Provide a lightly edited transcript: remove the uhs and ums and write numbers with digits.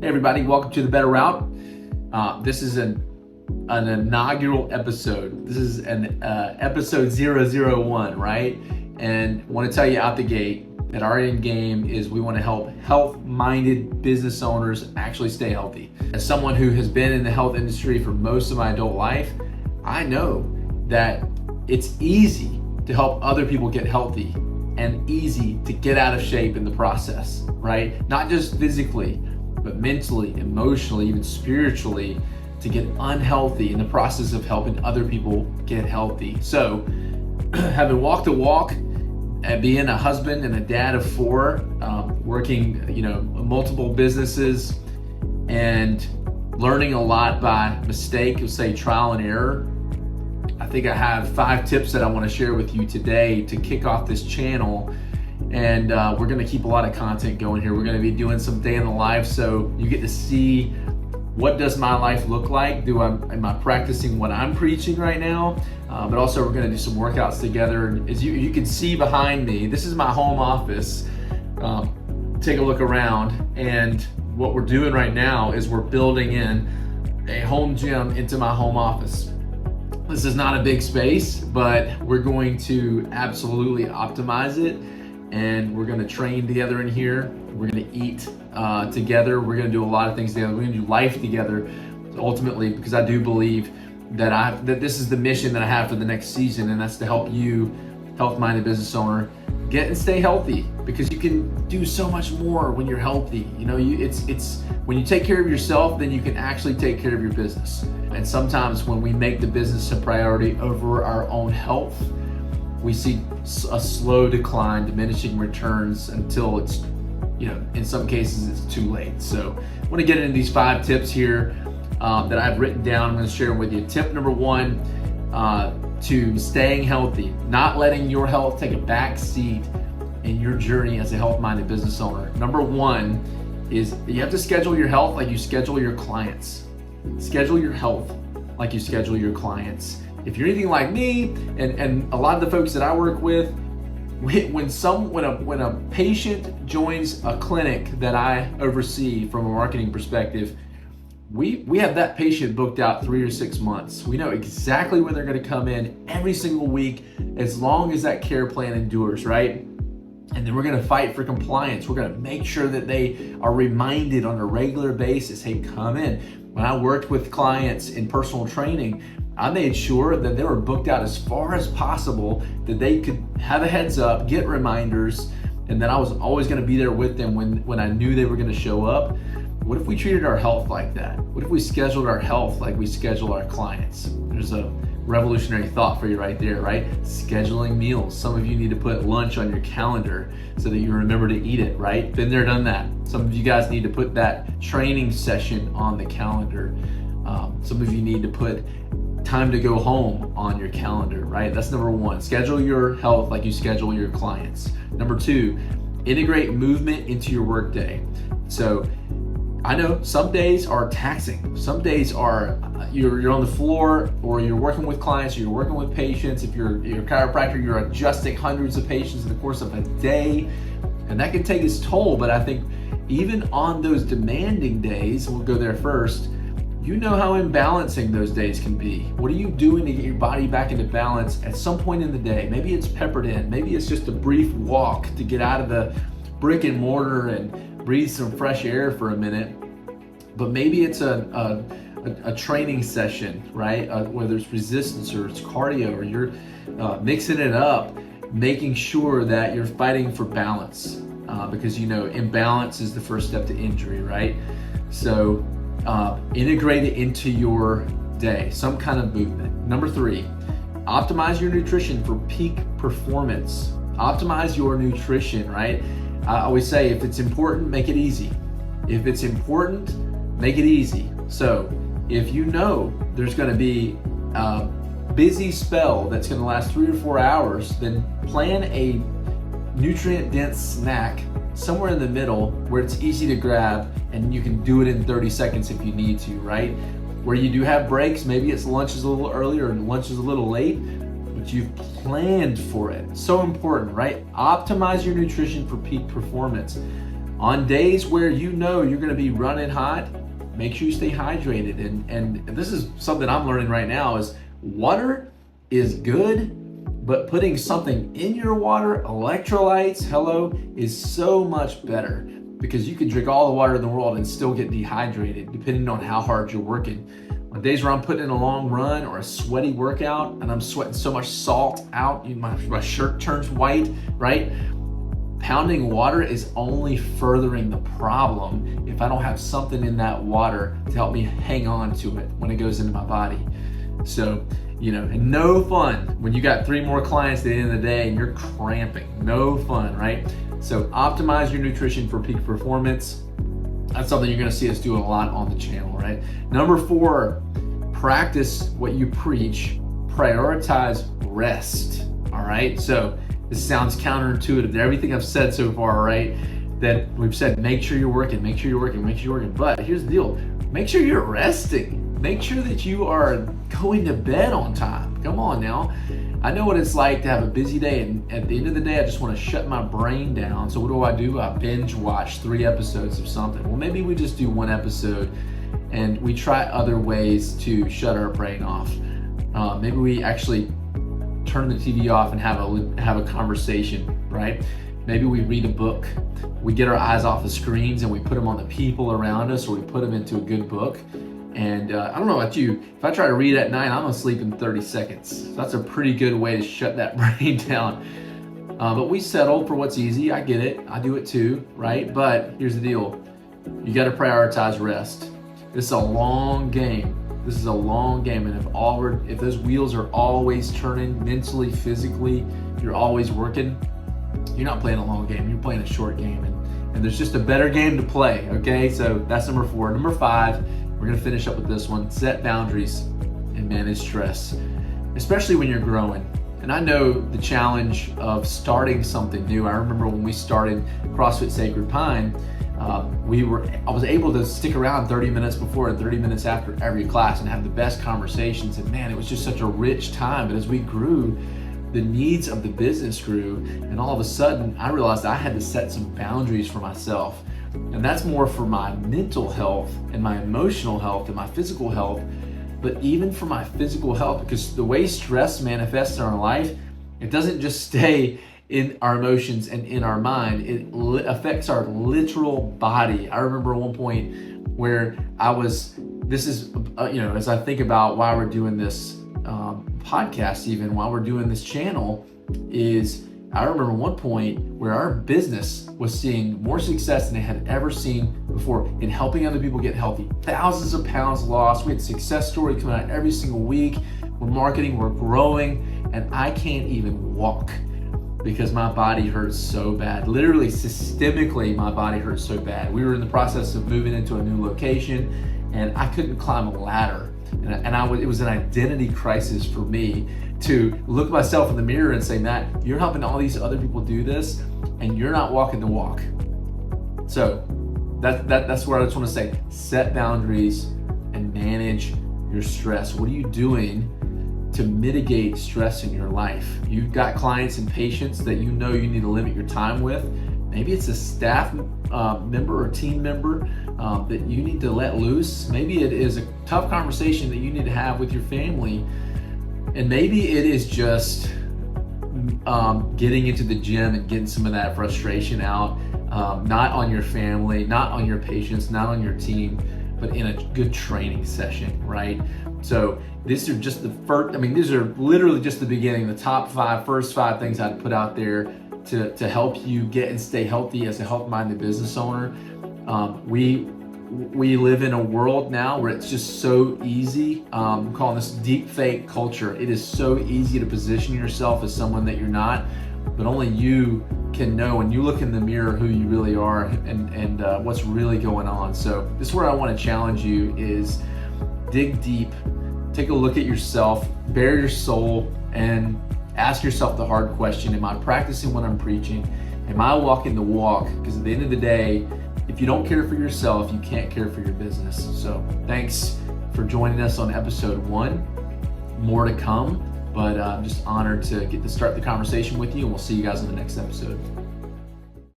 Hey everybody, welcome to The Better Route. This is an inaugural episode. This is an episode 001, right? And I want to tell you out the gate that our end game is we want to help health-minded business owners actually stay healthy. As someone who has been in the health industry for most of my adult life, I know that it's easy to help other people get healthy and easy to get out of shape in the process, right? Not just physically, but mentally, emotionally, even spiritually, to get unhealthy in the process of helping other people get healthy. So, having walked the walk and being a husband and a dad of 4, working, multiple businesses and learning a lot by mistake, you'll say trial and error. I think I have 5 tips that I want to share with you today to kick off this channel. And we're going to keep a lot of content going here. We're going to be doing some day in the life, so you get to see what does my life look like. Am I practicing what I'm preaching right now? But also we're going to do some workouts together. And as you can see behind me, this is my home office. Take a look around, and what we're doing right now is we're building in a home gym into my home office. This is not a big space, but we're going to absolutely optimize it. And we're going to train together in here. We're going to eat together. We're going to do a lot of things together. We're going to do life together, ultimately, because I do believe that this is the mission that I have for the next season, and that's to help you, health-minded business owner, get and stay healthy. Because you can do so much more when you're healthy. It's when you take care of yourself, then you can actually take care of your business. And sometimes when we make the business a priority over our own health, we see a slow decline, diminishing returns until it's, in some cases it's too late. So I want to get into these 5 tips here that I've written down. I'm going to share them with you. Tip number 1 to staying healthy, not letting your health take a back seat in your journey as a health-minded business owner. Number 1 is you have to schedule your health like you schedule your clients. Schedule your health like you schedule your clients. If you're anything like me and a lot of the folks that I work with, when a patient joins a clinic that I oversee from a marketing perspective, we have that patient booked out 3 or 6 months. We know exactly when they're going to come in every single week, as long as that care plan endures, right? And then we're going to fight for compliance. We're going to make sure that they are reminded on a regular basis, hey, come in. When I worked with clients in personal training, I made sure that they were booked out as far as possible, that they could have a heads up, get reminders, and that I was always going to be there with them when I knew they were going to show up. What if we treated our health like that? What if we scheduled our health like we schedule our clients? There's a revolutionary thought for you right there, right? Scheduling meals. Some of you need to put lunch on your calendar so that you remember to eat it, right? Been there, done that. Some of you guys need to put that training session on the calendar. Some of you need to put time to go home on your calendar, right? That's number 1. Schedule your health like you schedule your clients. Number 2, integrate movement into your workday. So I know some days are taxing. Some days are you're on the floor, or you're working with clients, or you're working with patients. If you're a chiropractor, you're adjusting hundreds of patients in the course of a day, and that can take its toll. But I think even on those demanding days, we'll go there first, you know how imbalancing those days can be. What are you doing to get your body back into balance at some point in the day? Maybe it's peppered in. Maybe it's just a brief walk to get out of the brick and mortar and breathe some fresh air for a minute. But maybe it's a training session, right? Whether it's resistance or it's cardio, or you're mixing it up, making sure that you're fighting for balance, because imbalance is the first step to injury, right? So integrate it into your day, some kind of movement. Number 3, optimize your nutrition for peak performance. Optimize your nutrition, right? I always say, if it's important, make it easy. If it's important, make it easy. So if you know there's going to be a busy spell that's going to last 3 or 4 hours, then plan a nutrient-dense snack somewhere in the middle where it's easy to grab and you can do it in 30 seconds if you need to, right? Where you do have breaks, maybe it's lunch is a little earlier and lunch is a little late, but you've planned for it. So important, right? Optimize your nutrition for peak performance. On days where you know you're going to be running hot, make sure you stay hydrated. And this is something I'm learning right now is water is good, but putting something in your water, electrolytes, is so much better, because you can drink all the water in the world and still get dehydrated depending on how hard you're working. On days where I'm putting in a long run or a sweaty workout and I'm sweating so much salt out, my shirt turns white, right? Pounding water is only furthering the problem if I don't have something in that water to help me hang on to it when it goes into my body. So, and no fun when you got 3 more clients at the end of the day and you're cramping. No fun, right? So optimize your nutrition for peak performance. That's something you're gonna see us do a lot on the channel, right? Number 4, practice what you preach. Prioritize rest, all right? So this sounds counterintuitive to everything I've said so far, right? That we've said, make sure you're working, make sure you're working, make sure you're working. But here's the deal, make sure you're resting. Make sure that you are going to bed on time. Come on now. I know what it's like to have a busy day, and at the end of the day, I just want to shut my brain down. So what do? I binge watch 3 episodes of something. Well, maybe we just do 1 episode and we try other ways to shut our brain off. Maybe we actually turn the TV off and have a conversation, right? Maybe we read a book. We get our eyes off the screens and we put them on the people around us, or we put them into a good book. And I don't know about you, if I try to read at night, I'm gonna sleep in 30 seconds. So that's a pretty good way to shut that brain down. But we settle for what's easy. I get it. I do it too, right? But here's the deal. You gotta prioritize rest. This is a long game. And if those wheels are always turning mentally, physically, you're always working, you're not playing a long game, you're playing a short game. And there's just a better game to play, okay? So that's number 4. Number 5, we're gonna finish up with this one. Set boundaries and manage stress, especially when you're growing. And I know the challenge of starting something new. I remember when we started CrossFit Sacred Pine, I was able to stick around 30 minutes before and 30 minutes after every class and have the best conversations. And man, it was just such a rich time. But as we grew, the needs of the business grew. And all of a sudden, I realized I had to set some boundaries for myself. And that's more for my mental health and my emotional health and my physical health. But even for my physical health, because the way stress manifests in our life, it doesn't just stay in our emotions and in our mind, it affects our literal body. I remember at one point where as I think about why we're doing this podcast, even while we're doing this channel, I remember one point where our business was seeing more success than it had ever seen before in helping other people get healthy. Thousands of pounds lost. We had success stories coming out every single week. We're marketing, we're growing, and I can't even walk because my body hurts so bad. Literally, systemically, my body hurts so bad. We were in the process of moving into a new location, and I couldn't climb a ladder. It was an identity crisis for me to look myself in the mirror and say, Matt, you're helping all these other people do this, and you're not walking the walk. So that's where I just want to say, set boundaries and manage your stress. What are you doing to mitigate stress in your life? You've got clients and patients that you know you need to limit your time with. Maybe it's a staff member or team member that you need to let loose. Maybe it is a tough conversation that you need to have with your family. And maybe it is just getting into the gym and getting some of that frustration out, not on your family, not on your patients, not on your team, but in a good training session, right? So these are just these are literally just the beginning, the first five things I'd put out there to help you get and stay healthy as a health-minded business owner. We live in a world now where it's just so easy. I'm calling this deep fake culture. It is so easy to position yourself as someone that you're not, but only you can know when you look in the mirror who you really are and what's really going on. So this is where I want to challenge you is dig deep, take a look at yourself, bare your soul, and ask yourself the hard question: am I practicing what I'm preaching? Am I walking the walk? Because at the end of the day, if you don't care for yourself, you can't care for your business. So thanks for joining us on episode 1. More to come, but I'm just honored to get to start the conversation with you, and we'll see you guys in the next episode.